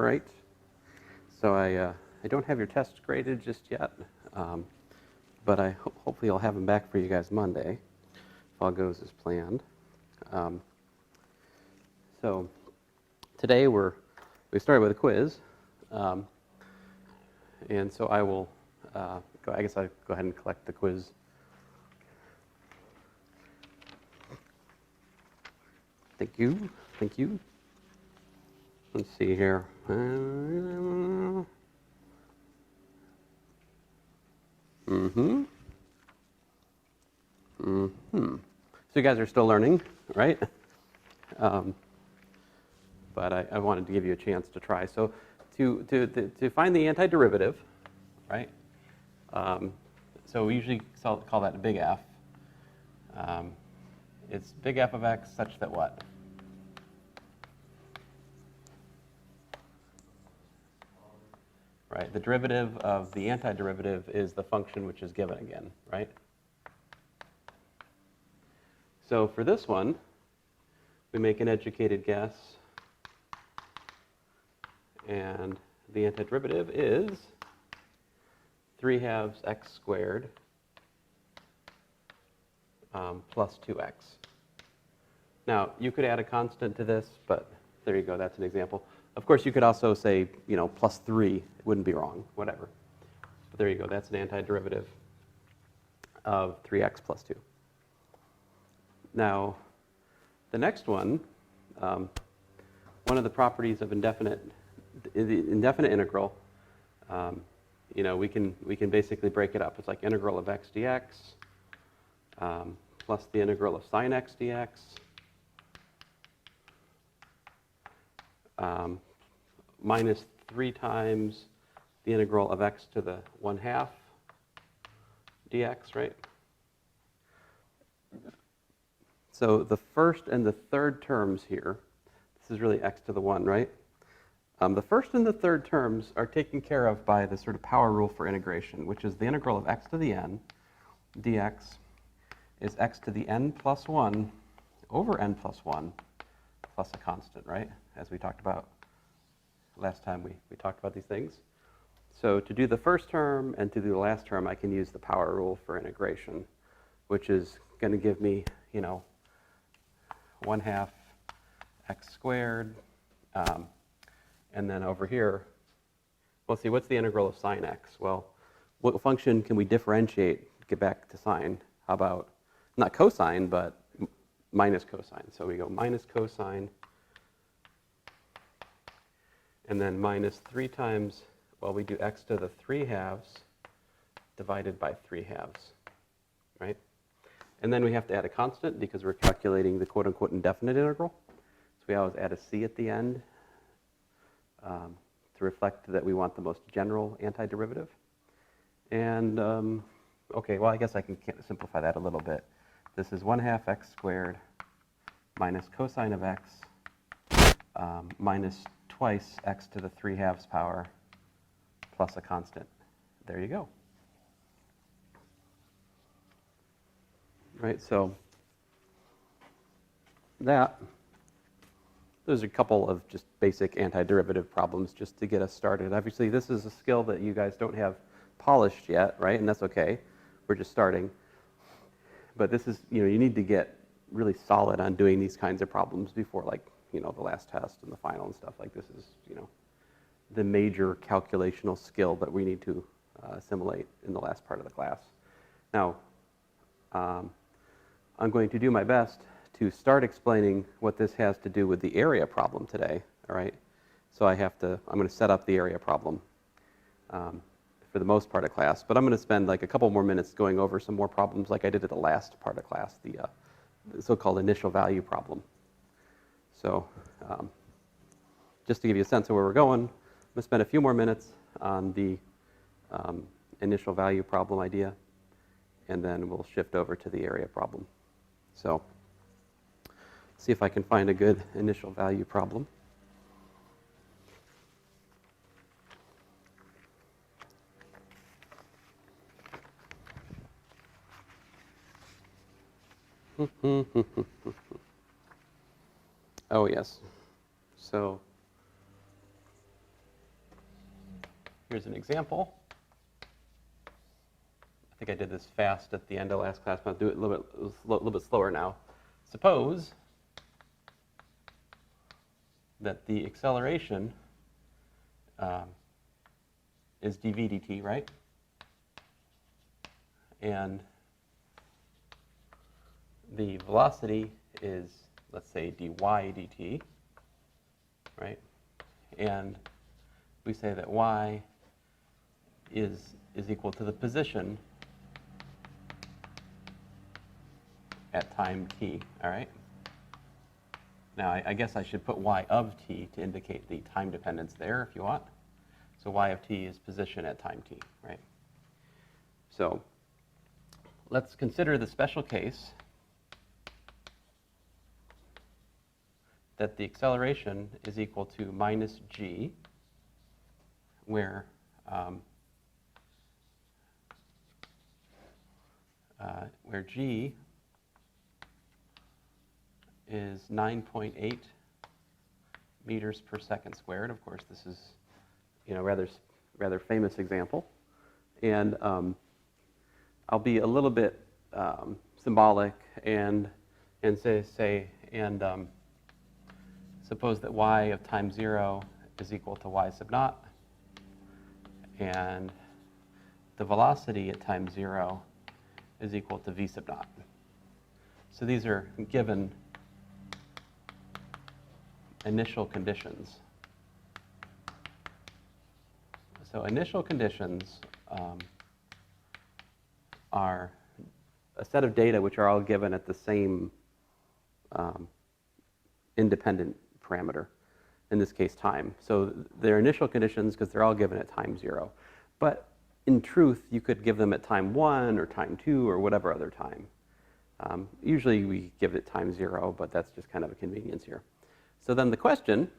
right. So I don't have your tests graded just yet, but hopefully I'll have them back for you guys Monday, if all goes as planned. So today we started with a quiz, and so I will I guess I'll go ahead and collect the quiz. Thank you. Thank you. Let's see here. So you guys are still learning, right? But I wanted to give you a chance to try. So to find the antiderivative, right? So we usually call that a big F. It's big F of x such that what? Right, the derivative of the antiderivative is the function which is given again, right? So for this one, we make an educated guess, and the antiderivative is 3/2 x squared plus 2x. Now, you could add a constant to this, but there you go, that's an example. Of course, you could also say, plus 3. It wouldn't be wrong, whatever. But there you go, that's an antiderivative of 3x plus 2. Now, the next one, one of the properties of the indefinite integral, we can basically break it up. It's like integral of x dx plus the integral of sine x dx minus 3 times the integral of x to the 1/2 dx, right? So the first and the third terms here, this is really x to the 1, right? The first and the third terms are taken care of by the sort of power rule for integration, which is the integral of x to the n dx is x to the n plus 1 over n plus 1 plus a constant, right? As we talked about last time we talked about these things. So to do the first term and to do the last term, I can use the power rule for integration, which is going to give me, 1/2 x squared. And then over here, let's see, what's the integral of sine x? Well, what function can we differentiate, get back to sine? How about, not cosine, but minus cosine. So we go minus cosine, and then minus 3 times, well, we do x to the 3/2 divided by 3/2, right? And then we have to add a constant because we're calculating the quote-unquote indefinite integral. So we always add a c at the end to reflect that we want the most general antiderivative. And, okay, well, I guess I can simplify that a little bit. This is 1/2 x squared minus cosine of x minus twice x to the 3/2 power plus a constant. There you go. Right, so those are a couple of just basic antiderivative problems just to get us started. Obviously, this is a skill that you guys don't have polished yet, right? And that's okay. We're just starting. But this is, you need to get really solid on doing these kinds of problems before, like, the last test and the final and stuff. Like, this is, the major calculational skill that we need to assimilate in the last part of the class. Now, I'm going to do my best to start explaining what this has to do with the area problem today, all right? So I'm going to set up the area problem for the most part of class, but I'm going to spend like a couple more minutes going over some more problems like I did at the last part of class, the so-called initial value problem. So just to give you a sense of where we're going, I'm going to spend a few more minutes on the initial value problem idea, and then we'll shift over to the area problem. So see if I can find a good initial value problem. Oh, yes. So here's an example. I think I did this fast at the end of last class, but I'll do it a little bit slower now. Suppose that the acceleration is dv dt, right? And the velocity is, let's say, dy dt, right? And we say that y is equal to the position at time t, all right? Now, I guess I should put y of t to indicate the time dependence there if you want. So y of t is position at time t, right? So let's consider the special case that the acceleration is equal to minus g, where g is 9.8 meters per second squared. Of course, this is, rather famous example, and I'll be a little bit symbolic and suppose that y of time 0 is equal to y sub naught, and the velocity at time 0 is equal to v sub naught. So these are given initial conditions. So initial conditions are a set of data which are all given at the same independent parameter, in this case time. So they're initial conditions because they're all given at time 0. But in truth, you could give them at time 1 or time 2 or whatever other time. Usually we give it time 0, but that's just kind of a convenience here. So then the question,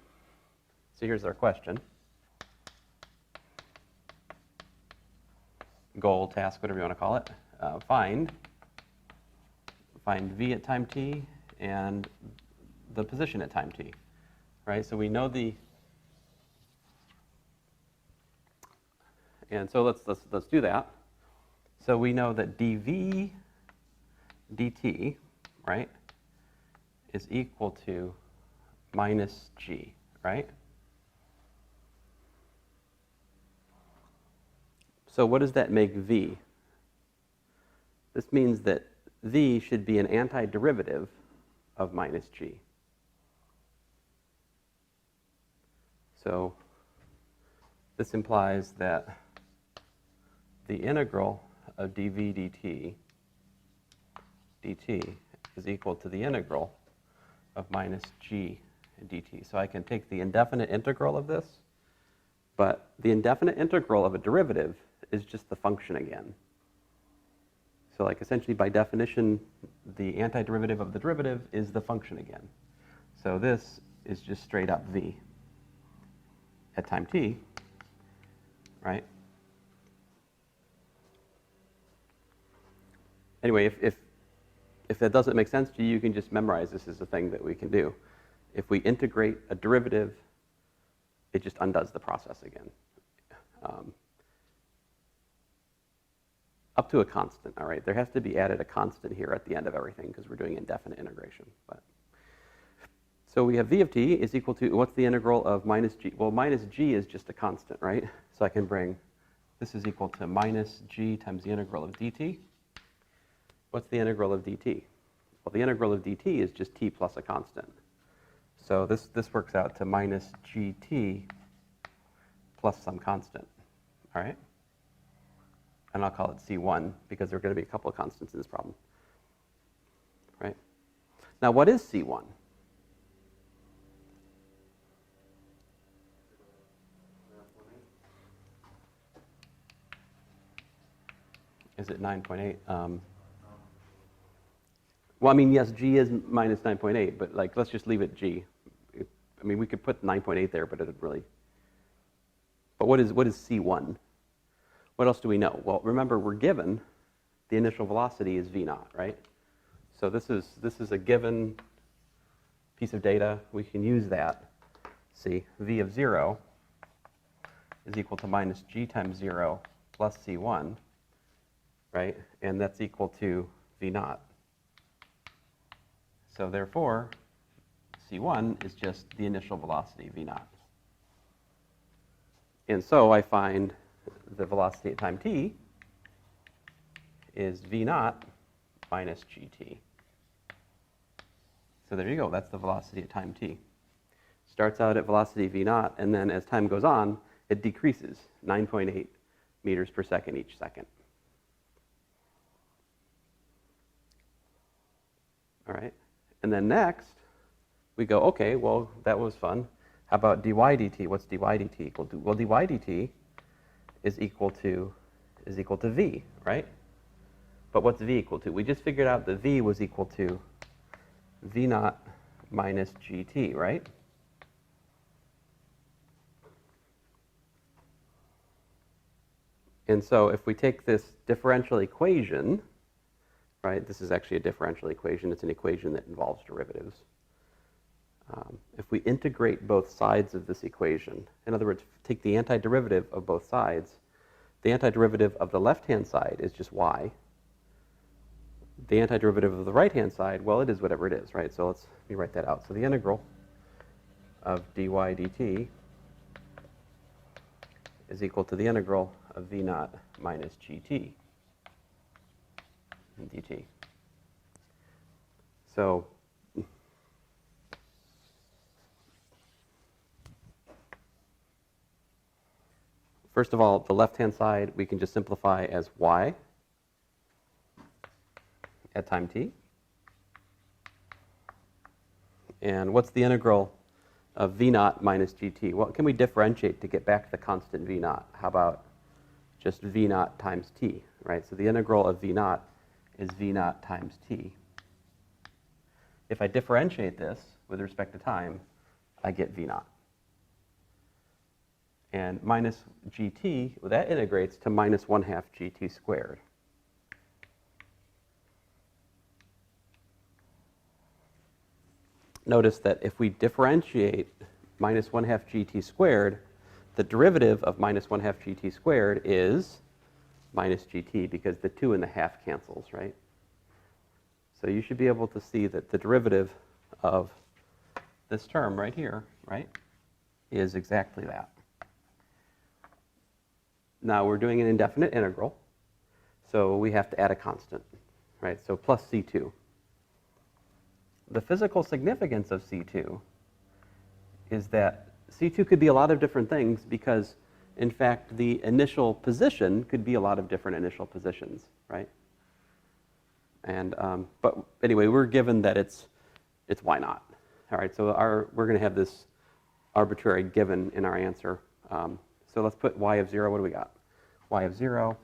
so here's our question. Goal, task, whatever you want to call it. Find v at time t and the position at time t, right? So we know and so let's do that. So we know that dv dt, right, is equal to minus g, right? So what does that make v? This means that v should be an antiderivative of minus g. So this implies that the integral of dv dt is equal to the integral of minus g dt. So I can take the indefinite integral of this, but the indefinite integral of a derivative is just the function again. So like essentially by definition, the antiderivative of the derivative is the function again. So this is just straight up v at time t, right? Anyway, if that doesn't make sense to you, you can just memorize this as a thing that we can do. If we integrate a derivative, it just undoes the process again. Up to a constant, all right? There has to be added a constant here at the end of everything because we're doing indefinite integration. So we have v of t is equal to, what's the integral of minus g? Well, minus g is just a constant, right? So I can bring, this is equal to minus g times the integral of dt. What's the integral of dt? Well, the integral of dt is just t plus a constant. So this works out to minus gt plus some constant, all right? And I'll call it C1 because there are going to be a couple of constants in this problem, right? Now, what is C1? Is it 9.8? Well, I mean, yes, G is minus 9.8, but like, let's just leave it G. I mean, we could put 9.8 there, but it would really. But what is C1? What else do we know? Well, remember, we're given the initial velocity is v naught, right? So this is a given piece of data. We can use that. See, v of 0 is equal to minus g times 0 plus c1, right? And that's equal to v naught. So therefore, c1 is just the initial velocity, v naught. And so I find the velocity at time t is v naught minus gt. So there you go. That's the velocity at time t. Starts out at velocity v naught, and then as time goes on, it decreases 9.8 meters per second each second. All right. And then next, we go, okay, well, that was fun. How about dy dt? What's dy dt equal to? Well, dy dt is equal to v, right? But what's v equal to? We just figured out that v was equal to v naught minus gt, right? And so if we take this differential equation, right, this is actually a differential equation. It's an equation that involves derivatives. If we integrate both sides of this equation, in other words, take the antiderivative of both sides, the antiderivative of the left-hand side is just y. The antiderivative of the right-hand side, well, it is whatever it is, right? So let me write that out. So the integral of dy dt is equal to the integral of v naught minus gt in dt. So first of all, the left-hand side we can just simplify as y at time t. And what's the integral of v naught minus gt? What can we differentiate to get back the constant v naught? How about just v naught times t, right? So the integral of v naught is v naught times t. If I differentiate this with respect to time, I get v naught. And minus gt, well, that integrates to minus 1/2 gt squared. Notice that if we differentiate minus 1/2 gt squared, the derivative of minus 1/2 gt squared is minus gt because the 2 and the half cancels, right? So you should be able to see that the derivative of this term right here, right, is exactly that. Now we're doing an indefinite integral, so we have to add a constant, right? So plus c2. The physical significance of c2 is that c2 could be a lot of different things because, in fact, the initial position could be a lot of different initial positions, right? And but anyway, we're given that it's y naught. All right, so we're going to have this arbitrary given in our answer. So let's put y of 0. What do we got? Y of 0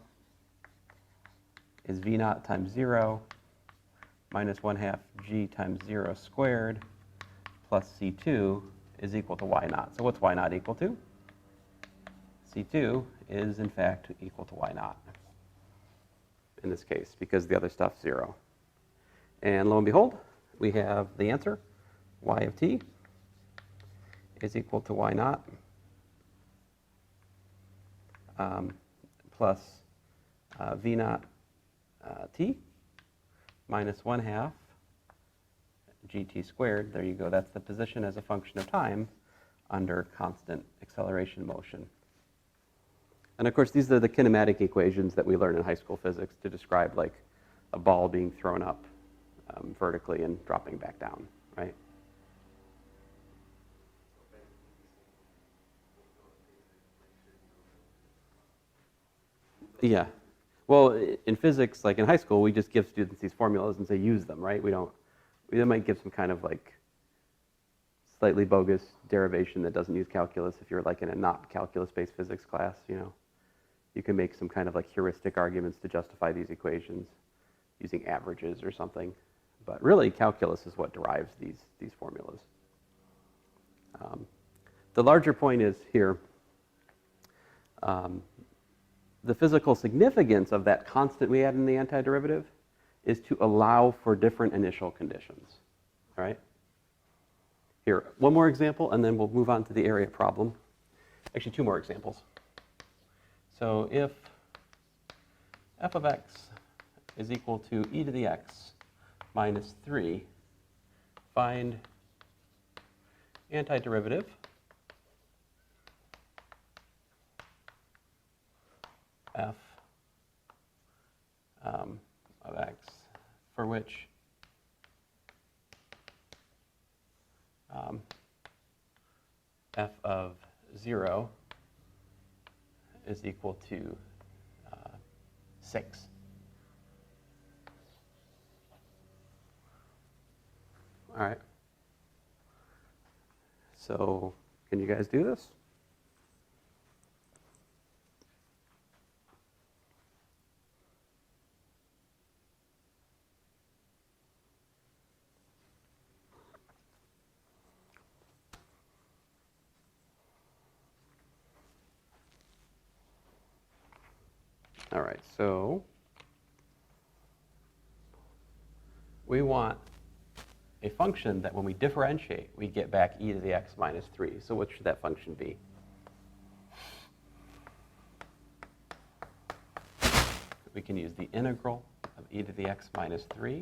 is v naught times 0 minus 1/2 g times 0 squared plus c2 is equal to y naught. So what's y naught equal to? c2 is, in fact, equal to y naught in this case because the other stuff's 0. And lo and behold, we have the answer. Y of t is equal to y naught plus v naught t minus 1/2 gt squared. There you go. That's the position as a function of time under constant acceleration motion. And of course, these are the kinematic equations that we learn in high school physics to describe like a ball being thrown up vertically and dropping back down, right? Yeah. Well, in physics, like in high school, we just give students these formulas and say use them, right? We might give some kind of like slightly bogus derivation that doesn't use calculus. If you're like in a not calculus-based physics class, you know, you can make some kind of like heuristic arguments to justify these equations using averages or something. But really, calculus is what derives these formulas. The larger point is here, the physical significance of that constant we add in the antiderivative is to allow for different initial conditions, all right? Here, one more example, and then we'll move on to the area problem. Actually, two more examples. So if f of x is equal to e to the x minus 3, find antiderivative f of x for which f of 0 is equal to 6. All right. So can you guys do this? All right, so we want a function that when we differentiate, we get back e to the x minus 3. So what should that function be? We can use the integral of e to the x minus 3.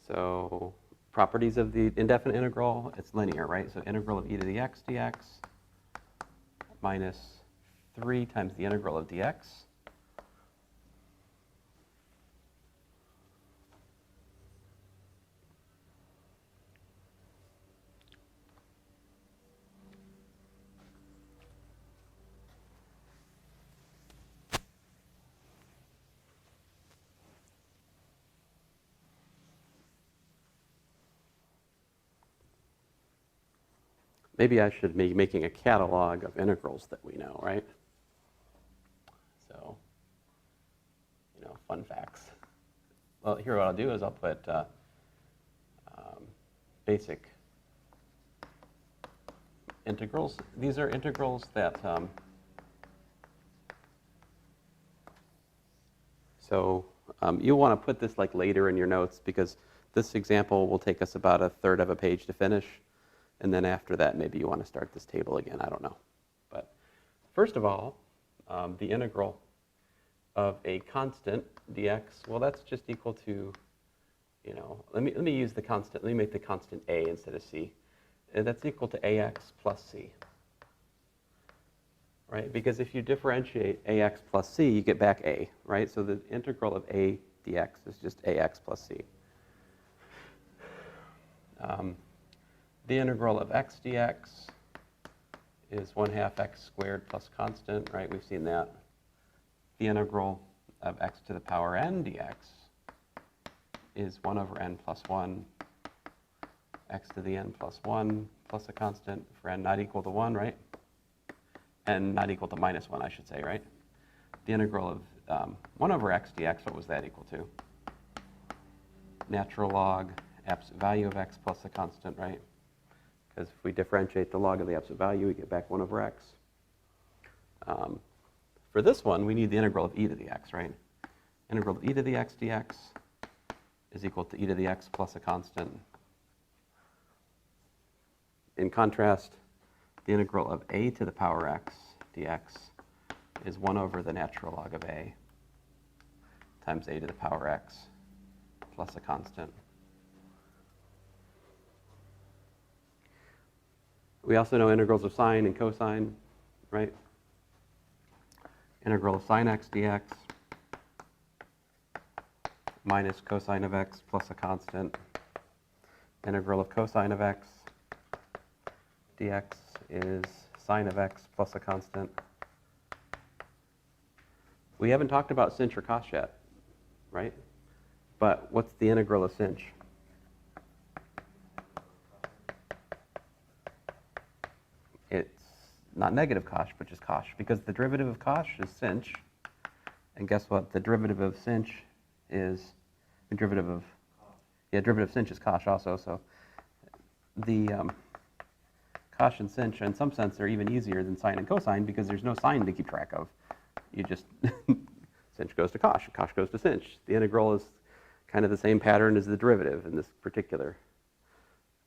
So properties of the indefinite integral, it's linear, right? So integral of e to the x dx minus 3 times the integral of dx maybe I should be making a catalog of integrals that we know, right? So, fun facts. Well, here what I'll do is I'll put basic integrals. These are integrals that, you'll want to put this like later in your notes because this example will take us about a third of a page to finish. And then after that, maybe you want to start this table again. I don't know. But first of all, the integral of a constant dx, well, that's just equal to, let me use the constant. Let me make the constant a instead of c. And that's equal to ax plus c. Right? Because if you differentiate ax plus c, you get back a, right? So the integral of a dx is just ax plus c. The integral of x dx is 1/2 x squared plus constant, right? We've seen that. The integral of x to the power n dx is 1/n plus 1, x to the n plus 1 plus a constant for n not equal to 1, right? N not equal to minus 1, I should say, right? The integral of 1/x dx, what was that equal to? Natural log absolute value of x plus a constant, right? Because if we differentiate the log of the absolute value, we get back 1/x. For this one, we need the integral of e to the x, right? Integral of e to the x dx is equal to e to the x plus a constant. In contrast, the integral of a to the power x dx is 1 the natural log of a times a to the power x plus a constant. We also know integrals of sine and cosine, right? Integral of sine x dx minus cosine of x plus a constant. Integral of cosine of x dx is sine of x plus a constant. We haven't talked about sinh or cos yet, right? But what's the integral of sinh? It's not negative cosh, but just cosh, because the derivative of cosh is sinh. And guess what? The derivative of sinh is the derivative of, derivative of sinh is cosh also. So the cosh and sinh, in some sense, are even easier than sine and cosine because there's no sine to keep track of. You just, sinh goes to cosh goes to sinh. The integral is kind of the same pattern as the derivative in this particular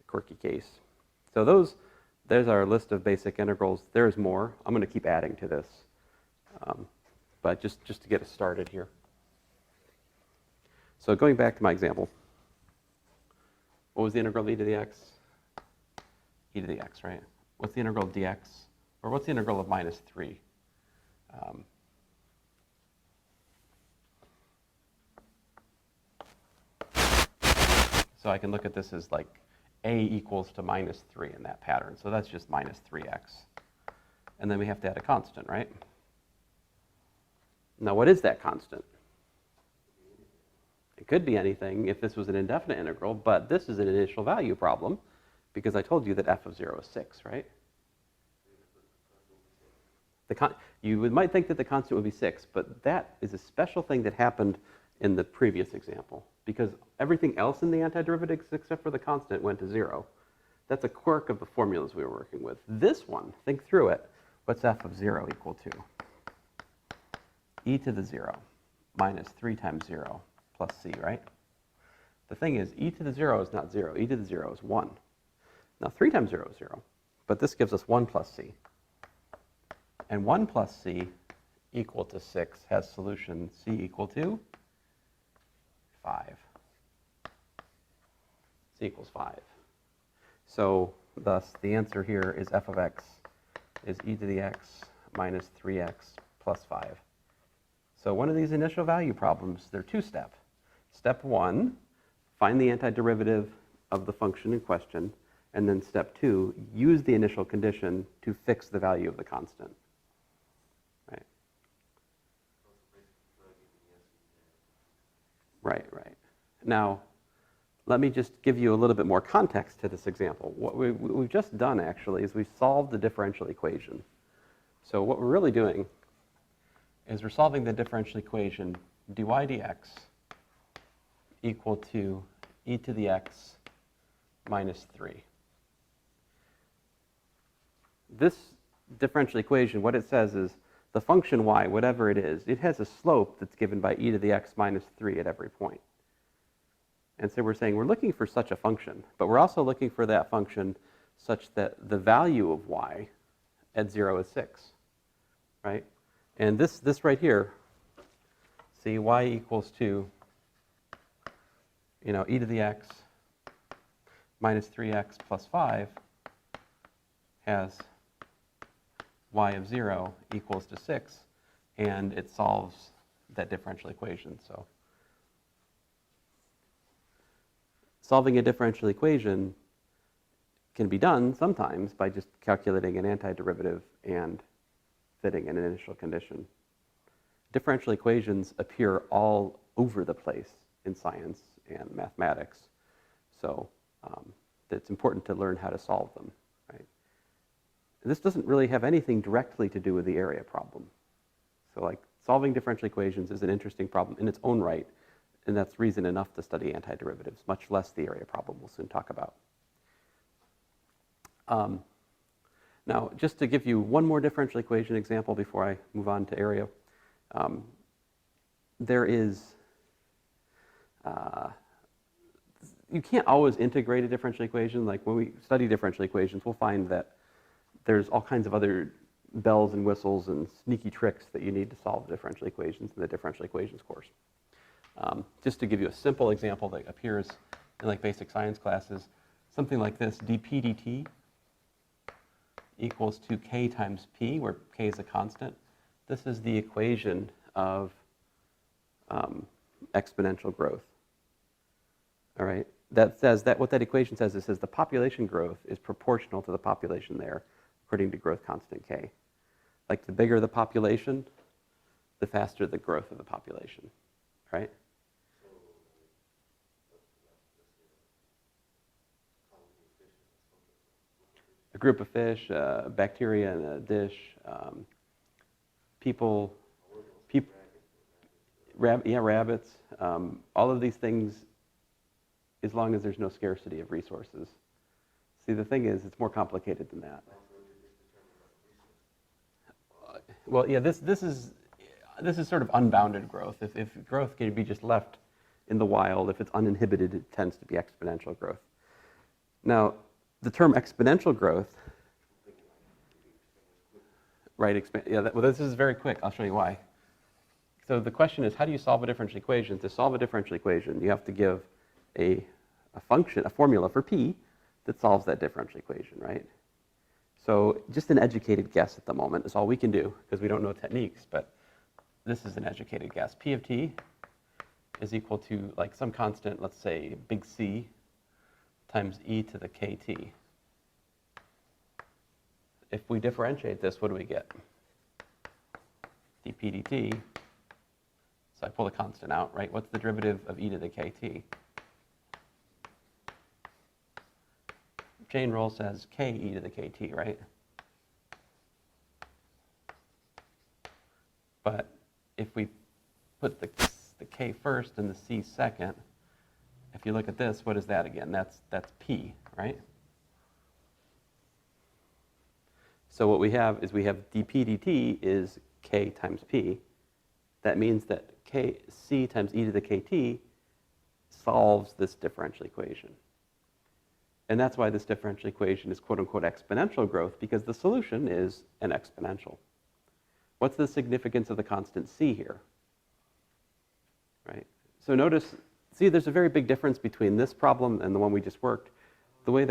quirky case. So there's our list of basic integrals. There's more. I'm going to keep adding to this, but just to get us started here. So going back to my example, what was the integral of e to the x? E to the x, right? What's the integral of dx? Or what's the integral of minus 3? So I can look at this as like a equals to minus 3 in that pattern. So that's just minus 3x. And then we have to add a constant, right? Now, what is that constant? It could be anything if this was an indefinite integral, but this is an initial value problem because I told you that f of 0 is 6, right? You might think that the constant would be 6, but that is a special thing that happened in the previous example because everything else in the antiderivatives except for the constant went to 0. That's a quirk of the formulas we were working with. This one, think through it. What's f of 0 equal to? E to the 0 minus 3 times 0 plus c, right? The thing is, e to the 0 is not 0. E to the 0 is 1. Now, 3 times 0 is 0, but this gives us 1 plus c. And 1 plus c equal to 6 has solution c equal to 5. C equals 5. So, thus, the answer here is f of x is e to the x minus 3x plus 5. So one of these initial value problems, they're two-step. Step 1, find the antiderivative of the function in question. And then step 2, use the initial condition to fix the value of the constant. Right? Right. Now, let me just give you a little bit more context to this example. What we've just done, actually, is we've solved the differential equation. So what we're really doing is we're solving the differential equation dy dx equal to e to the x minus 3. This differential equation, what it says is the function y, whatever it is, it has a slope that's given by e to the x minus 3 at every point. And so we're saying we're looking for such a function, but we're also looking for that function such that the value of y at 0 is 6, right? And this right here, see, y equals to, e to the x minus 3x plus 5 has y of 0 equals to 6, and it solves that differential equation. So solving a differential equation can be done sometimes by just calculating an antiderivative and fitting an initial condition. Differential equations appear all over the place in science and mathematics, so it's important to learn how to solve them. Right? This doesn't really have anything directly to do with the area problem. So like solving differential equations is an interesting problem in its own right, and that's reason enough to study antiderivatives, much less the area problem we'll soon talk about. Now, just to give you one more differential equation example before I move on to area, there is, you can't always integrate a differential equation. Like when we study differential equations, we'll find that there's all kinds of other bells and whistles and sneaky tricks that you need to solve differential equations in the differential equations course. Just to give you a simple example that appears in like basic science classes, something like this, dp dt equals to k times p, where k is a constant. This is the equation of exponential growth. All right, that says that what that equation says, it says the population growth is proportional to the population there, according to growth constant k. Like the bigger the population, the faster the growth of the population, right? A group of fish, bacteria in a dish, rabbits, all of these things, as long as there's no scarcity of resources. See, the thing is, it's more complicated than that. Well, yeah, this is sort of unbounded growth. If growth can be just left in the wild, if it's uninhibited, it tends to be exponential growth. Now, the term exponential growth, right? Well, this is very quick. I'll show you why. So the question is, how do you solve a differential equation? To solve a differential equation, you have to give a function, a formula for p that solves that differential equation, right? So just an educated guess at the moment is all we can do because we don't know techniques, but this is an educated guess. P of t is equal to like some constant, let's say big C times e to the kt. If we differentiate this, what do we get? dp dt. So I pull the constant out, right? What's the derivative of e to the kt? Chain rule says k e to the kt, right? But if we put the k first and the c second, if you look at this, what is that again? That's p, right? So what we have is we have dp dt is k times p. That means that c times e to the kt solves this differential equation. And that's why this differential equation is quote-unquote exponential growth, because the solution is an exponential. What's the significance of the constant c here? Right? So notice, see, there's a very big difference between this problem and the one we just worked. The way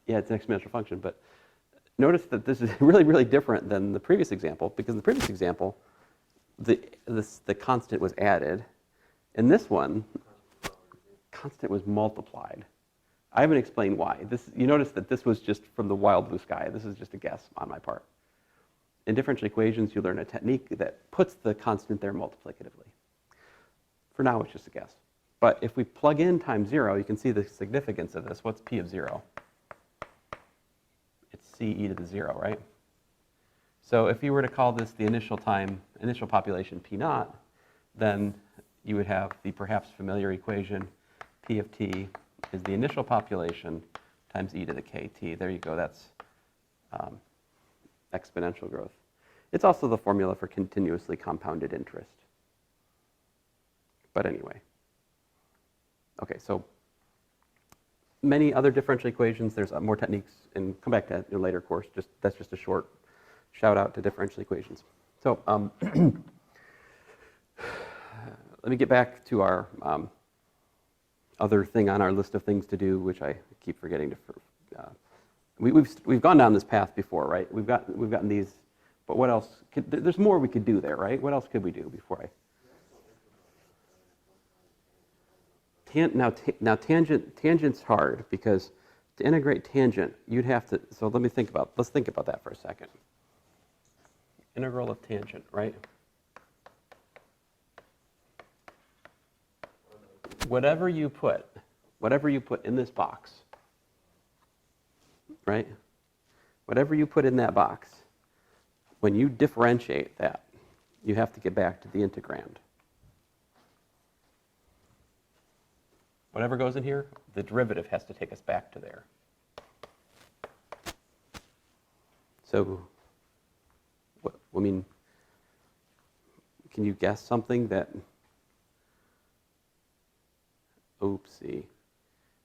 yeah, it's an exponential function, but notice that this is really, really different than the previous example, because in the previous example, the constant was added. In this one, constant was multiplied. I haven't explained why. You notice that this was just from the wild blue sky. This is just a guess on my part. In differential equations, you learn a technique that puts the constant there multiplicatively. For now, it's just a guess. But if we plug in times 0, you can see the significance of this. What's p of 0? It's c e to the 0, right? So if you were to call this the initial population p naught, then you would have the perhaps familiar equation p of t is the initial population times e to the kt. There you go. That's exponential growth. It's also the formula for continuously compounded interest. But anyway. Okay, so many other differential equations. There's more techniques, and come back to that in a later course. That's just a short shout out to differential equations. So let me get back to our other thing on our list of things to do, which I keep forgetting to. We've gone down this path before, right? We've gotten these, but what else? There's more we could do there, right? What else could we do before Now tangent's hard because to integrate tangent, you'd have to. So let's think about that for a second. Integral of tangent, right? Whatever you put in this box, right? Whatever you put in that box, when you differentiate that, you have to get back to the integrand. Whatever goes in here, the derivative has to take us back to there. So, can you guess something that? Oopsie.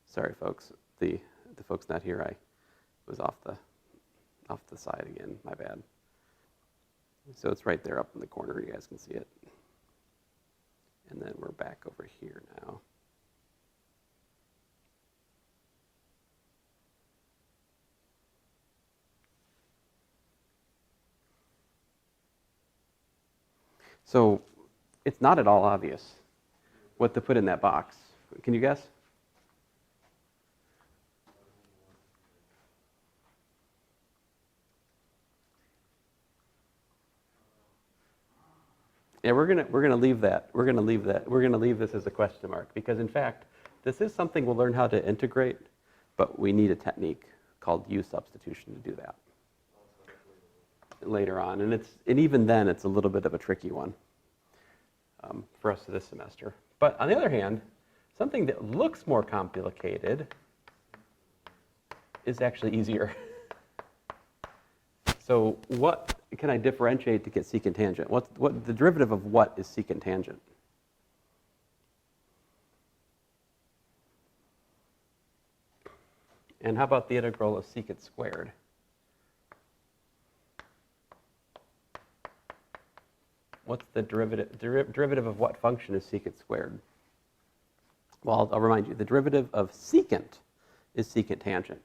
Sorry, folks. The folks not here. I was off the side again. My bad. So it's right there up in the corner. You guys can see it. And then we're back over here now. So it's not at all obvious what to put in that box. Can you guess? Yeah, we're gonna leave that. We're gonna leave this as a question mark because, in fact, this is something we'll learn how to integrate, but we need a technique called U substitution to do that later on, and even then, it's a little bit of a tricky one for us this semester. But on the other hand, something that looks more complicated is actually easier. So what can I differentiate to get secant tangent? What the derivative of what is secant tangent? And how about the integral of secant squared? What's the derivative of what function is secant squared? Well, I'll remind you, the derivative of secant is secant tangent.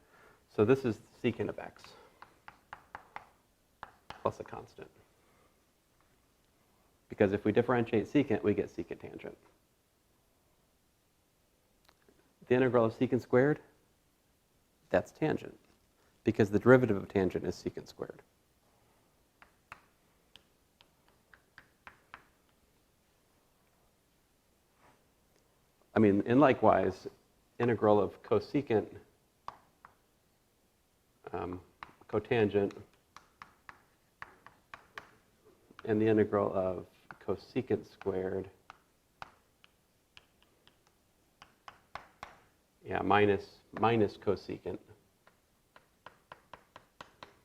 So this is secant of x plus a constant. Because if we differentiate secant, we get secant tangent. The integral of secant squared, that's tangent, because the derivative of tangent is secant squared. I mean, and likewise, integral of cosecant, cotangent, and the integral of cosecant squared, minus cosecant,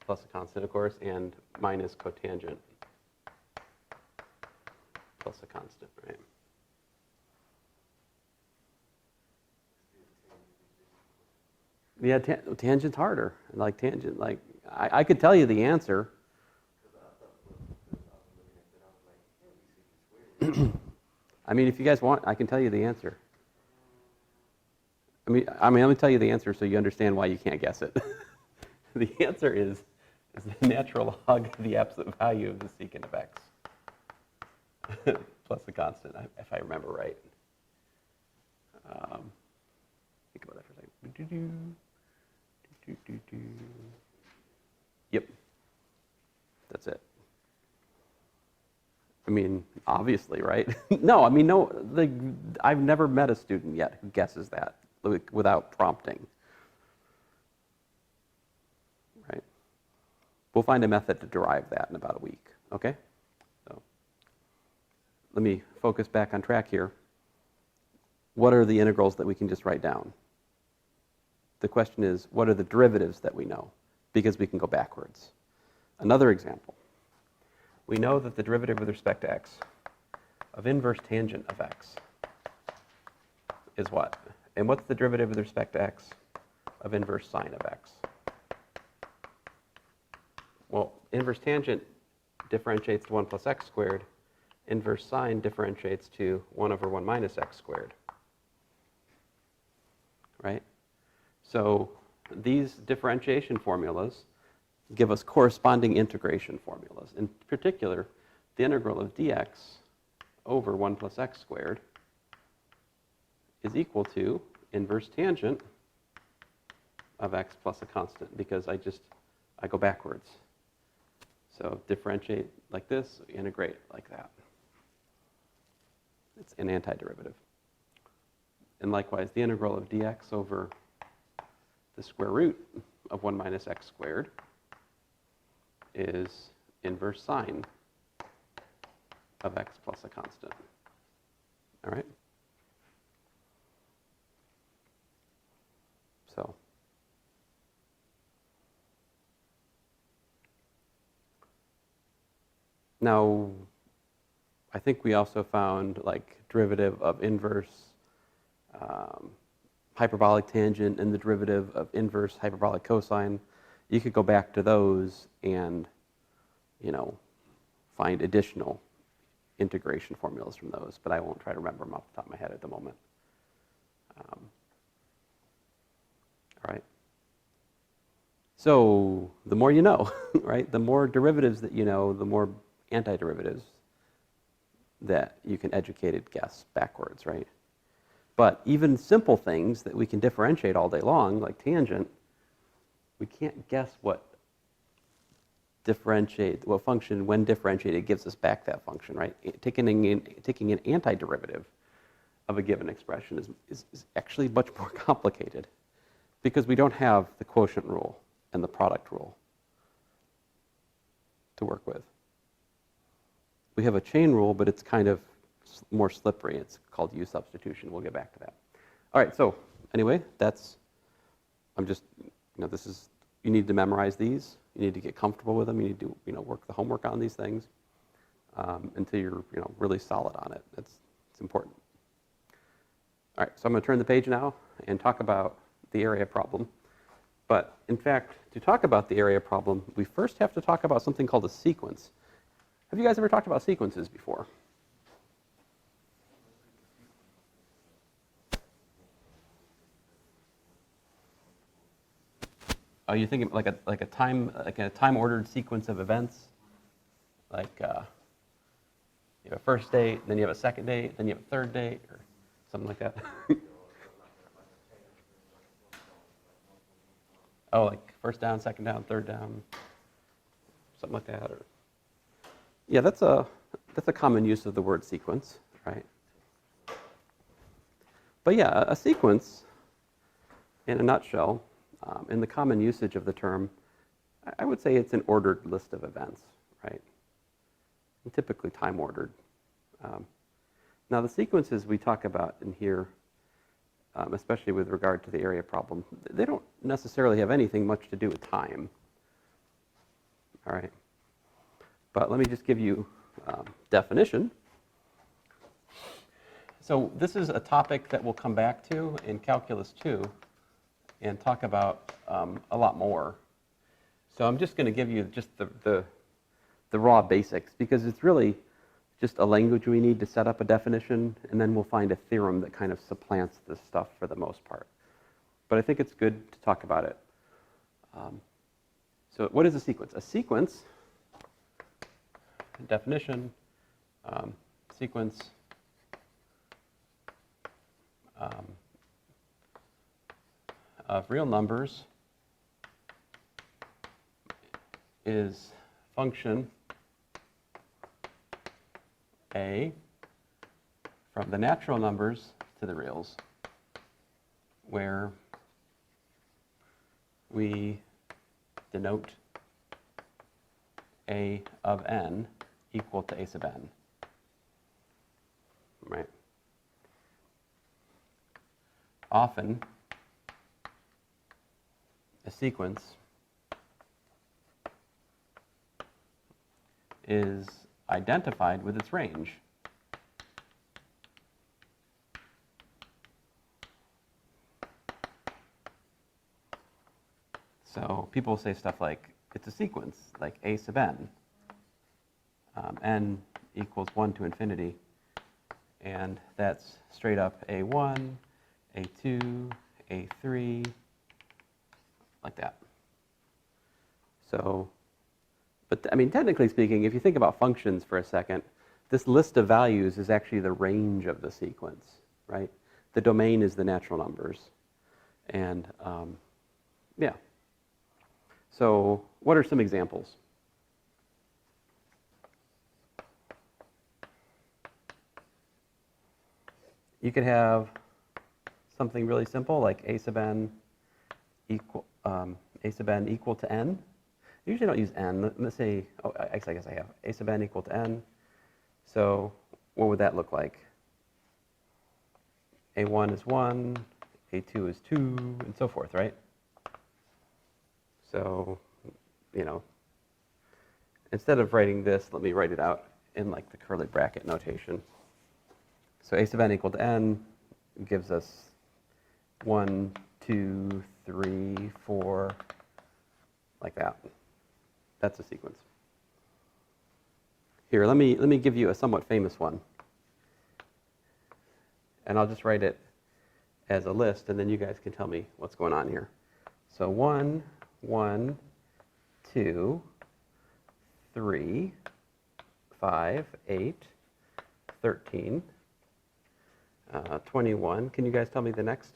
plus a constant, of course, and minus cotangent, plus a constant, right? Yeah, tangent's harder. Like tangent, like I could tell you the answer. I mean, if you guys want, I can tell you the answer. I mean, let me tell you the answer so you understand why you can't guess it. The answer is the natural log of the absolute value of the secant of x plus the constant, if I remember right. Think about that for a second. Yep, that's it. I mean, obviously, right? No, I mean, no. I've never met a student yet who guesses that without prompting. Right? We'll find a method to derive that in about a week. Okay? So let me focus back on track here. What are the integrals that we can just write down? The question is, what are the derivatives that we know? Because we can go backwards. Another example. We know that the derivative with respect to x of inverse tangent of x is what? And what's the derivative with respect to x of inverse sine of x? Well, inverse tangent differentiates to 1 plus x squared. Inverse sine differentiates to 1 over 1 minus x squared. Right? So these differentiation formulas give us corresponding integration formulas. In particular, the integral of dx over 1 plus x squared is equal to inverse tangent of x plus a constant, because I go backwards. So differentiate like this, integrate like that. It's an antiderivative. And likewise, the integral of dx over the square root of 1 minus x squared is inverse sine of x plus a constant. All right? So now I think we also found like derivative of inverse hyperbolic tangent and the derivative of inverse hyperbolic cosine. You could go back to those and, find additional integration formulas from those, but I won't try to remember them off the top of my head at the moment. All right. So the more you know, right? The more derivatives that you know, the more antiderivatives that you can educated guess backwards, right? But even simple things that we can differentiate all day long, like tangent, we can't guess what function, when differentiated, gives us back that function, right? Taking an antiderivative of a given expression is actually much more complicated, because we don't have the quotient rule and the product rule to work with. We have a chain rule, but it's kind of more slippery. It's called U substitution. We'll get back to that. All right, so anyway, you need to memorize these. You need to get comfortable with them. You need to, work the homework on these things until you're, really solid on it. It's important. All right, so I'm going to turn the page now and talk about the area problem. But in fact, to talk about the area problem, we first have to talk about something called a sequence. Have you guys ever talked about sequences before? Are you thinking like a time ordered sequence of events? Like you have a first date, then you have a second date, then you have a third date, or something like that? Oh, like first down, second down, third down, something like that, or yeah, that's a common use of the word sequence, right? But yeah, a sequence, in a nutshell, in the common usage of the term, I would say it's an ordered list of events, right? And typically time ordered. Now the sequences we talk about in here, especially with regard to the area problem, they don't necessarily have anything much to do with time. All right. But let me just give you definition. So this is a topic that we'll come back to in Calculus 2 and talk about a lot more. So I'm just going to give you just the raw basics, because it's really just a language we need to set up a definition, and then we'll find a theorem that kind of supplants this stuff for the most part. But I think it's good to talk about it. So what is a sequence? A sequence, definition, sequence of real numbers is function A from the natural numbers to the reals, where we denote A of n equal to A sub n, right? Often, a sequence is identified with its range. So people say stuff like, it's a sequence, like A sub n. N equals 1 to infinity. And that's straight up A1, A2, A3, like that. So, but I mean, technically speaking, if you think about functions for a second, this list of values is actually the range of the sequence, right? The domain is the natural numbers. And yeah. So what are some examples? You could have something really simple like A sub n equal to n. I usually don't use n. Let's say, oh, I guess I have A sub n equal to n. So what would that look like? A1 is 1, A2 is 2, and so forth, right? So, you know, instead of writing this, let me write it out in like the curly bracket notation. So A sub n equal to n gives us 1, 2, 3, 4, like that. That's a sequence. Here, let me give you a somewhat famous one. And I'll just write it as a list, and then you guys can tell me what's going on here. So 1, 1, 2, 3, 5, 8, 13, 21. Can you guys tell me the next?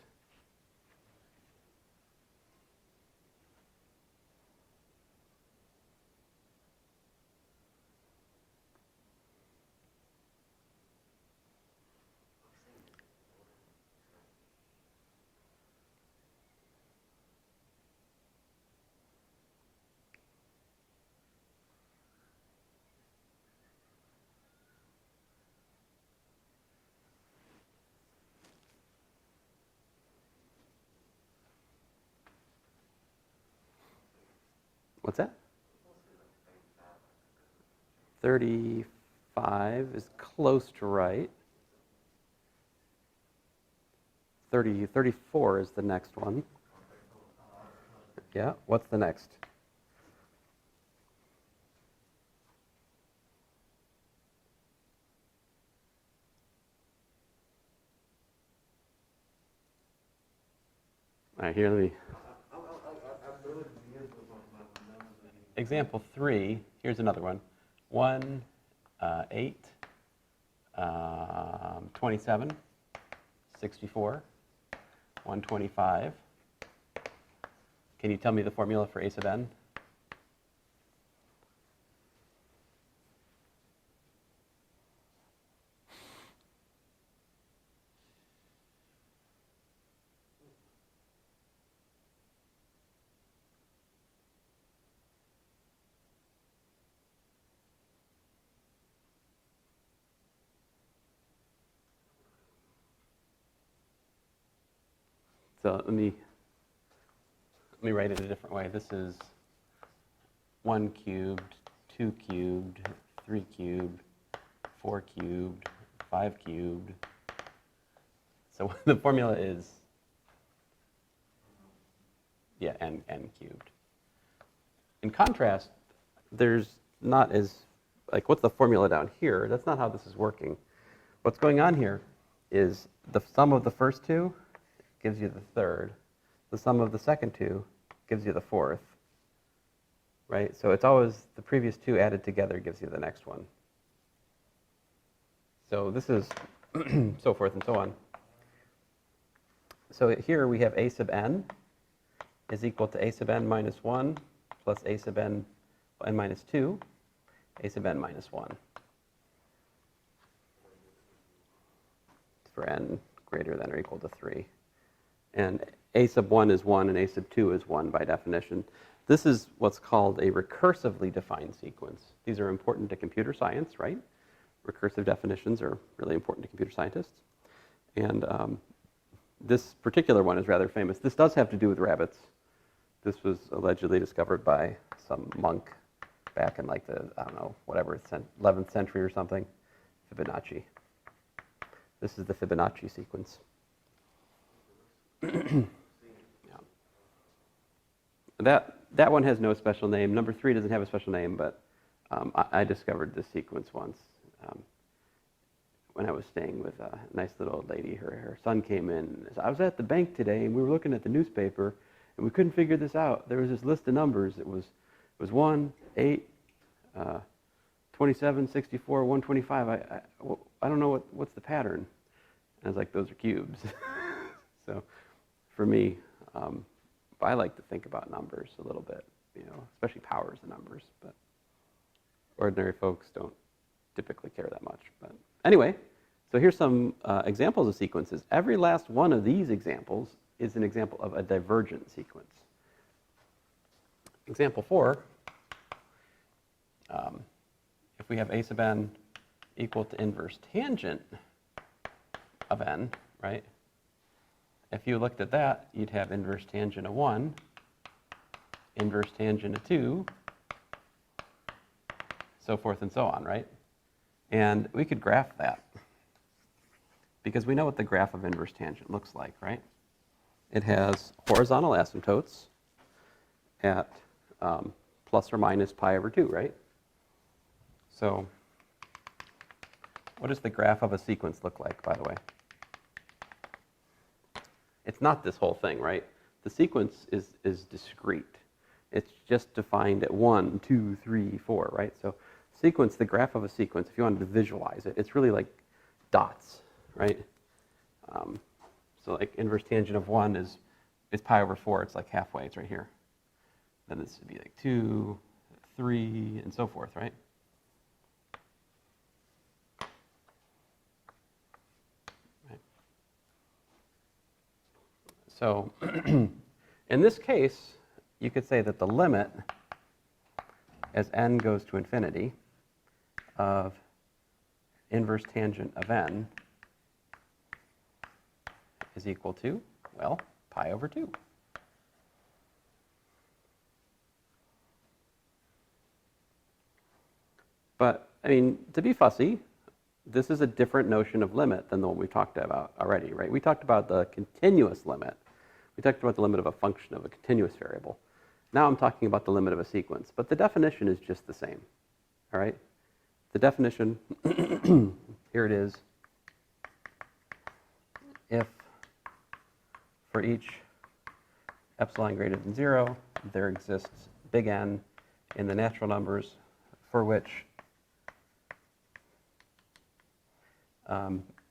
What's that? 35 is close to right. 34 is the next one. Yeah, what's the next? All right, here, let me. Example 3, here's another one. 1, 8, 27, 64, 125. Can you tell me the formula for a sub n? So let me write it a different way. This is 1 cubed, 2 cubed, 3 cubed, 4 cubed, 5 cubed. So the formula is, yeah, n cubed. In contrast, there's not as, like, what's the formula down here? That's not how this is working. What's going on here is the sum of the first two gives you the third. The sum of the second two gives you the fourth, right? So it's always the previous two added together gives you the next one. So this is so forth and so on. So here we have a sub n is equal to a sub n minus 1 plus a sub n minus 2, a sub n minus 1 for n greater than or equal to 3. And a sub 1 is 1 and a sub 2 is 1 by definition. This is what's called a recursively defined sequence. These are important to computer science, right? Recursive definitions are really important to computer scientists. And this particular one is rather famous. This does have to do with rabbits. This was allegedly discovered by some monk back in like the, I don't know, whatever, 11th century or something. Fibonacci. This is the Fibonacci sequence. Yeah. That one has no special name. Number 3 doesn't have a special name, but I discovered this sequence once when I was staying with a nice little old lady. Her son came in. I was at the bank today, and we were looking at the newspaper, and we couldn't figure this out. There was this list of numbers. It was 1, 8, 27, 64, 125. I don't know what's the pattern. And I was like, those are cubes. So for me, I like to think about numbers a little bit, you know, especially powers of numbers, but ordinary folks don't typically care that much. But anyway, so here's some examples of sequences. Every last one of these examples is an example of a divergent sequence. Example 4, if we have a sub n equal to inverse tangent of n, right? If you looked at that, you'd have inverse tangent of 1, inverse tangent of 2, so forth and so on, right? And we could graph that because we know what the graph of inverse tangent looks like, right? It has horizontal asymptotes at plus or minus pi over 2, right? So what does the graph of a sequence look like, by the way? It's not this whole thing, right? The sequence is discrete. It's just defined at 1, 2, 3, 4, right? So sequence, the graph of a sequence, if you wanted to visualize it, it's really like dots, right? So like inverse tangent of 1 is pi over 4. It's like halfway. It's right here. Then this would be like 2, 3, and so forth, right? So in this case, you could say that the limit as n goes to infinity of inverse tangent of n is equal to, well, pi over 2. But, I mean, to be fussy, this is a different notion of limit than the one we talked about already, right? We talked about the continuous limit. We talked about the limit of a function of a continuous variable. Now I'm talking about the limit of a sequence, but the definition is just the same. All right? The definition, here it is. If for each epsilon greater than 0, there exists big N in the natural numbers for which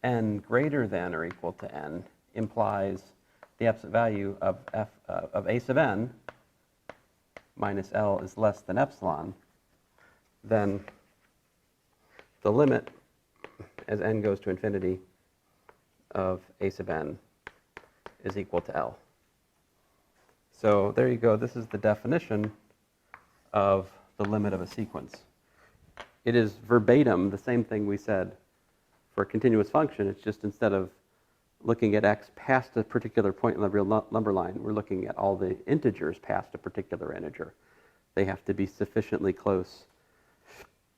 n greater than or equal to n implies the absolute value of a sub n minus L is less than epsilon, then the limit as n goes to infinity of a sub n is equal to L. So there you go. This is the definition of the limit of a sequence. It is verbatim the same thing we said for a continuous function. It's just instead of looking at x past a particular point in the real number line, we're looking at all the integers past a particular integer. They have to be sufficiently close,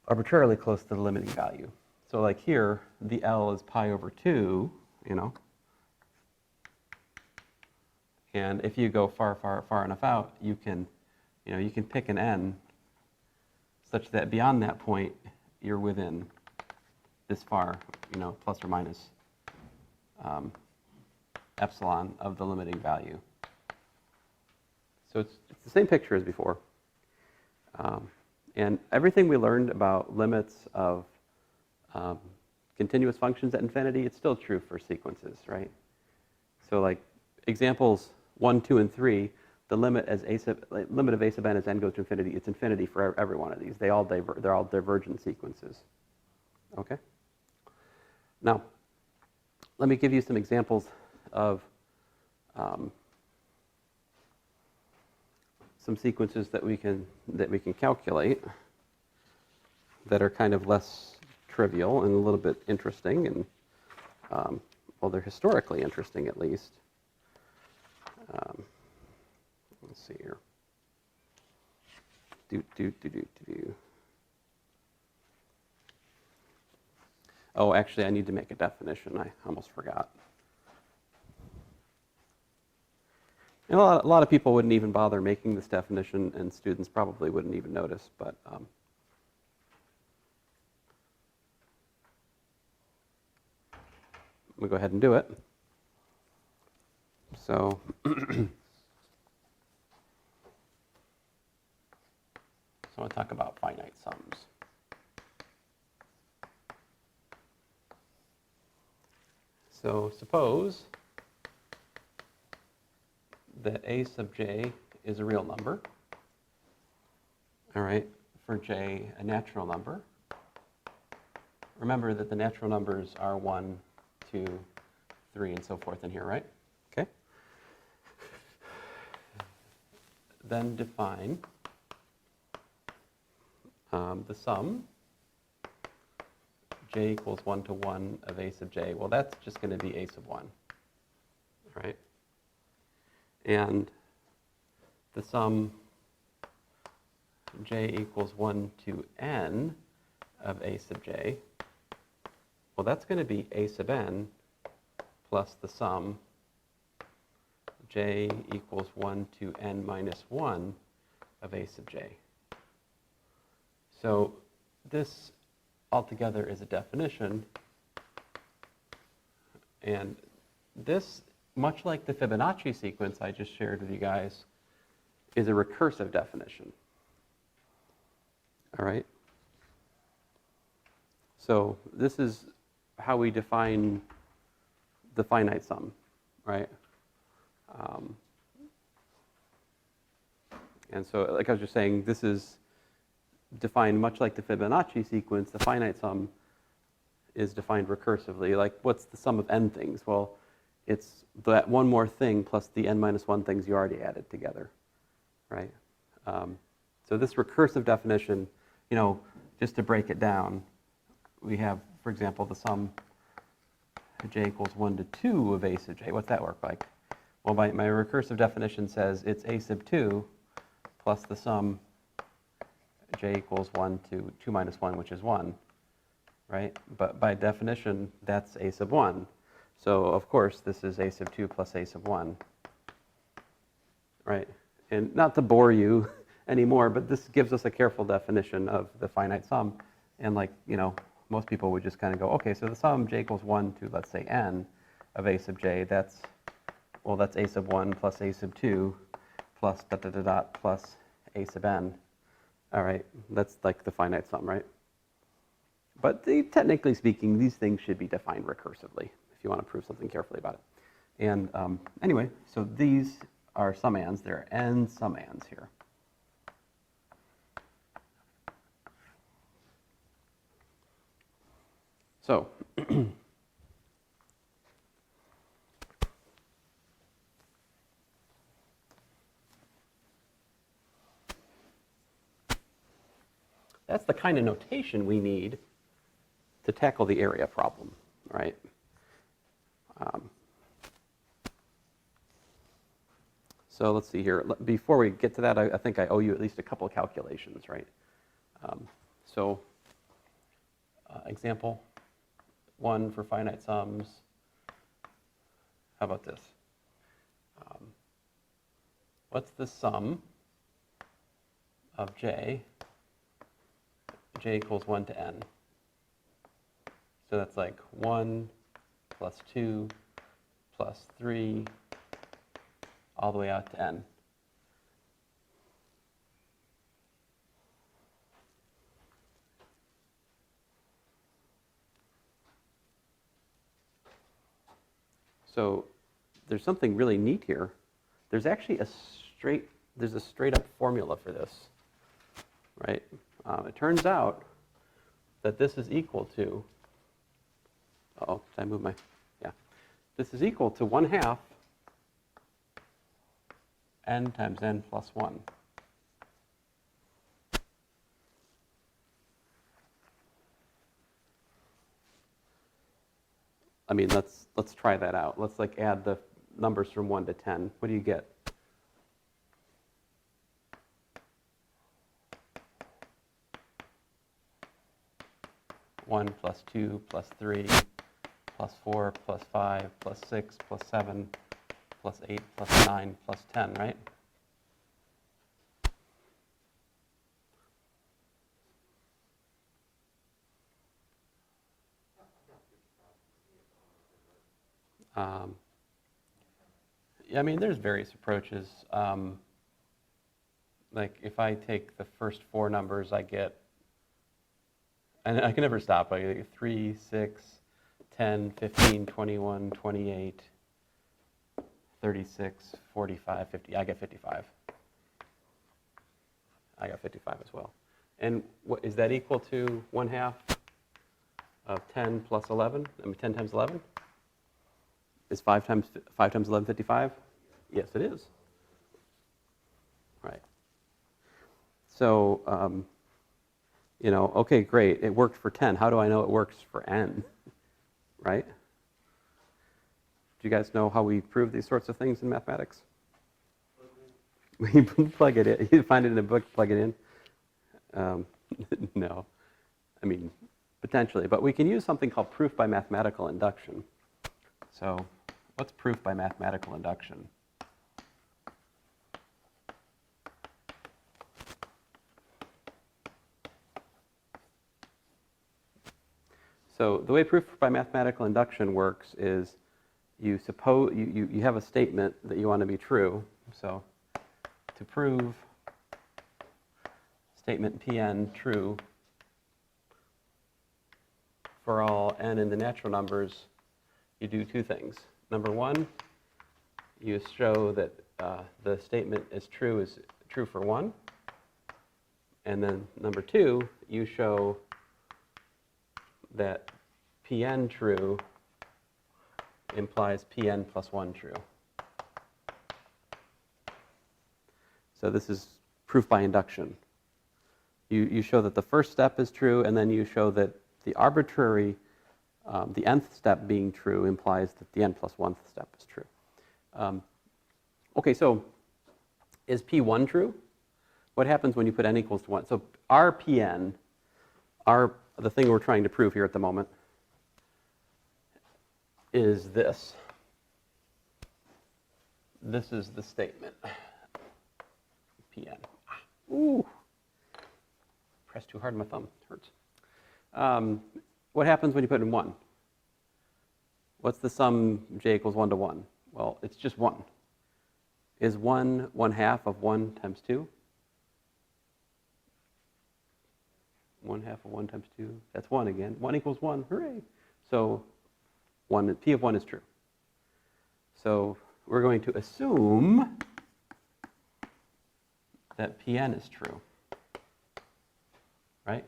arbitrarily close to the limiting value. So like here, the L is pi over 2, you know. And if you go far, far, far enough out, you can pick an n such that beyond that point, you're within this far, plus or minus epsilon of the limiting value. So it's the same picture as before. And everything we learned about limits of continuous functions at infinity, it's still true for sequences, right? So like examples 1, 2, and 3, the limit limit of a sub n as n goes to infinity, it's infinity for every one of these. They're all divergent sequences. Okay? Now, let me give you some examples of some sequences that we can calculate that are kind of less trivial and a little bit interesting, and well, they're historically interesting at least. Let's see here. Oh, actually, I need to make a definition. I almost forgot. And a lot of people wouldn't even bother making this definition, and students probably wouldn't even notice, but we'll go ahead and do it. So I want to talk about finite sums. So suppose that a sub j is a real number, all right, for j a natural number. Remember that the natural numbers are 1, 2, 3, and so forth in here, right? Okay. Then define the sum j equals 1 to 1 of a sub j. Well, that's just going to be a sub 1, right? And the sum j equals 1 to n of a sub j, well, that's going to be a sub n plus the sum j equals 1 to n minus 1 of a sub j. So this altogether is a definition, and this, much like the Fibonacci sequence I just shared with you guys, is a recursive definition. All right? So this is how we define the finite sum, right? And so, like I was just saying, this is defined much like the Fibonacci sequence. The finite sum is defined recursively. Like, what's the sum of n things? Well, it's that one more thing plus the n minus 1 things you already added together, right? So this recursive definition, just to break it down, we have, for example, the sum j equals 1 to 2 of a sub j. What's that work like? Well, my recursive definition says it's a sub 2 plus the sum j equals 1 to 2 minus 1, which is 1, right? But by definition, that's a sub 1. So, of course, this is a sub 2 plus a sub 1, right? And not to bore you anymore, but this gives us a careful definition of the finite sum. And like, most people would just kind of go, okay, so the sum j equals 1 to, let's say, n of a sub j, that's a sub 1 plus a sub 2 plus dot dot dot dot plus a sub n. All right, that's like the finite sum, right? But technically speaking, these things should be defined recursively if you want to prove something carefully about it. And anyway, so these are summands. There are n summands here. So that's the kind of notation we need to tackle the area problem, right? So let's see here. Before we get to that, I think I owe you at least a couple of calculations, right? Example 1 for finite sums. How about this? What's the sum of j equals 1 to n? So that's like 1 plus 2 plus 3 all the way out to n. So there's something really neat here. There's actually a straight up formula for this, right? It turns out that this is equal to, did I move my, yeah. This is equal to 1/2 n times n plus 1. I mean, let's try that out. Let's like add the numbers from 1 to 10. What do you get? One plus 2 plus 3 plus 4 plus 5 plus 6 plus 7 plus 8 plus 9 plus 10, right? Yeah, I mean, there's various approaches. Like if I take the first 4 numbers, I get, and I can never stop. I get 3, 6, 10, 15, 21, 28, 36, 45, 50. I get 55. I got 55 as well. And what is that equal to 1/2 of 10 plus 11? I mean, 10 times 11? Is 5 times 11 55? Yes, it is. Right. So, okay, great. It worked for 10. How do I know it works for n? Right? Do you guys know how we prove these sorts of things in mathematics? We plug it in. You find it in a book, plug it in. No. I mean, potentially. But we can use something called proof by mathematical induction. So what's proof by mathematical induction? So the way proof by mathematical induction works is you suppose you have a statement that you want to be true. So to prove statement Pn true for all n in the natural numbers, you do 2 things. Number 1, you show that the statement is true for 1. And then number 2, you show that Pn true implies Pn plus 1 true. So this is proof by induction. You show that the first step is true, and then you show that the arbitrary, the nth step being true implies that the n plus 1th step is true. Okay, so is P1 true? What happens when you put n equals to 1? So our Pn, the thing we're trying to prove here at the moment, is this. This is the statement. Ooh, pressed too hard on my thumb. It hurts. What happens when you put in 1? What's the sum j equals 1 to 1? Well, it's just 1. Is 1 1/2 of 1 times 2? 1/2 of 1 times 2, that's 1 again. 1 equals 1, hooray! So P of 1 is true. So we're going to assume that Pn is true, right?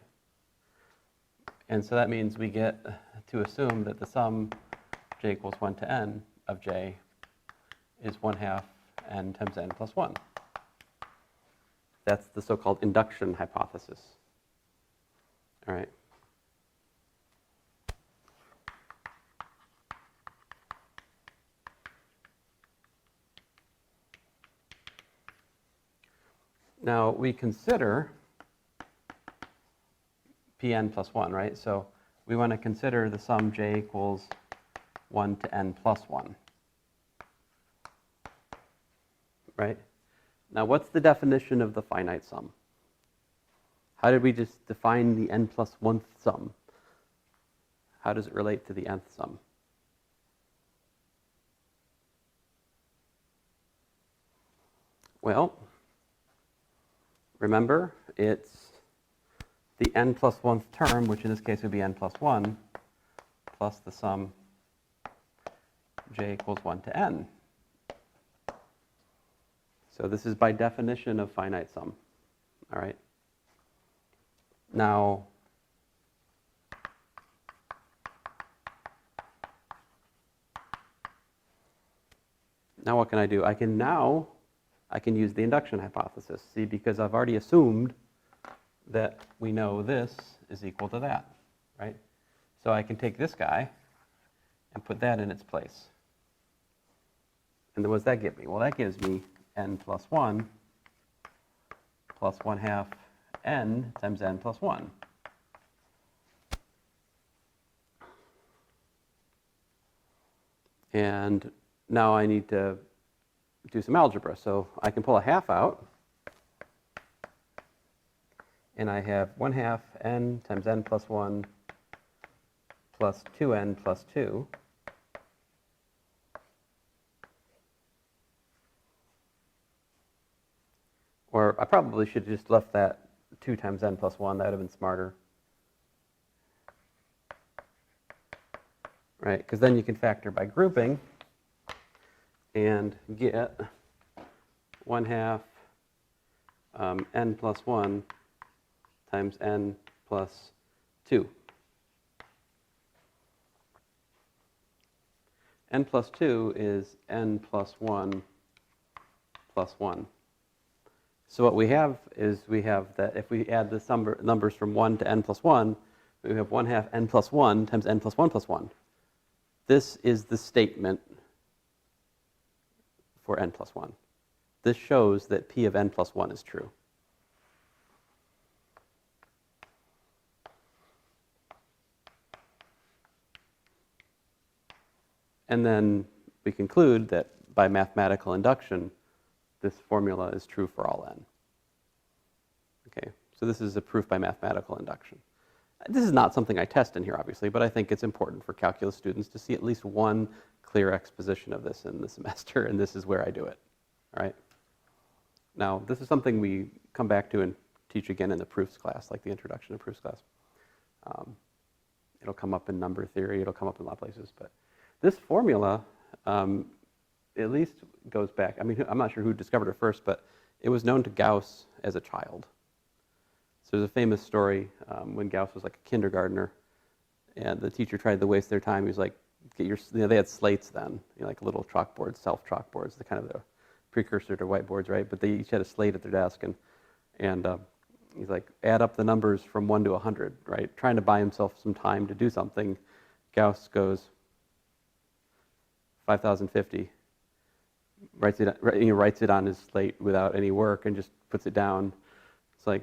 And so that means we get to assume that the sum j equals 1 to n of j is 1/2 n times n plus 1. That's the so-called induction hypothesis. All right. Now we consider Pn plus 1, right? So we want to consider the sum j equals 1 to n plus 1. Right? Now what's the definition of the finite sum? How did we just define the n plus 1th sum? How does it relate to the nth sum? Well, remember, it's the n plus 1th term, which in this case would be n plus 1, plus the sum j equals 1 to n. So this is by definition of finite sum. All right. Now, what can I do? I can use the induction hypothesis. See, because I've already assumed that we know this is equal to that, right? So I can take this guy and put that in its place. And then what does that give me? Well, that gives me n plus 1 plus 1/2 n times n plus 1. And now I need to do some algebra. So I can pull a half out. And I have 1/2 n times n plus 1 plus 2n plus 2. Or I probably should have just left that 2 times n plus 1. That would have been smarter. Right? Because then you can factor by grouping and get 1/2 n plus 1 times n plus 2. N plus 2 is n plus 1 plus 1. So what we have is we have that if we add the numbers from 1 to n plus 1, we have 1/2 n plus 1 times n plus 1 plus 1. This is the statement for n plus 1. This shows that P of n plus 1 is true. And then we conclude that by mathematical induction, this formula is true for all n. Okay, so this is a proof by mathematical induction. This is not something I test in here, obviously, but I think it's important for calculus students to see at least one clear exposition of this in the semester, and this is where I do it. All right? Now, this is something we come back to and teach again in the proofs class, like the introduction to proofs class. It'll come up in number theory. It'll come up in a lot of places. But this formula at least goes back. I mean, I'm not sure who discovered it first, but it was known to Gauss as a child. So there's a famous story when Gauss was like a kindergartner, and the teacher tried to waste their time. He was like, "Get your," they had slates then, like little chalkboards, self chalkboards, the kind of the precursor to whiteboards, right? But they each had a slate at their desk, and he's like, add up the numbers from 1 to 100, right? Trying to buy himself some time to do something. Gauss goes 5,050. Writes it on his slate without any work and just puts it down. It's like,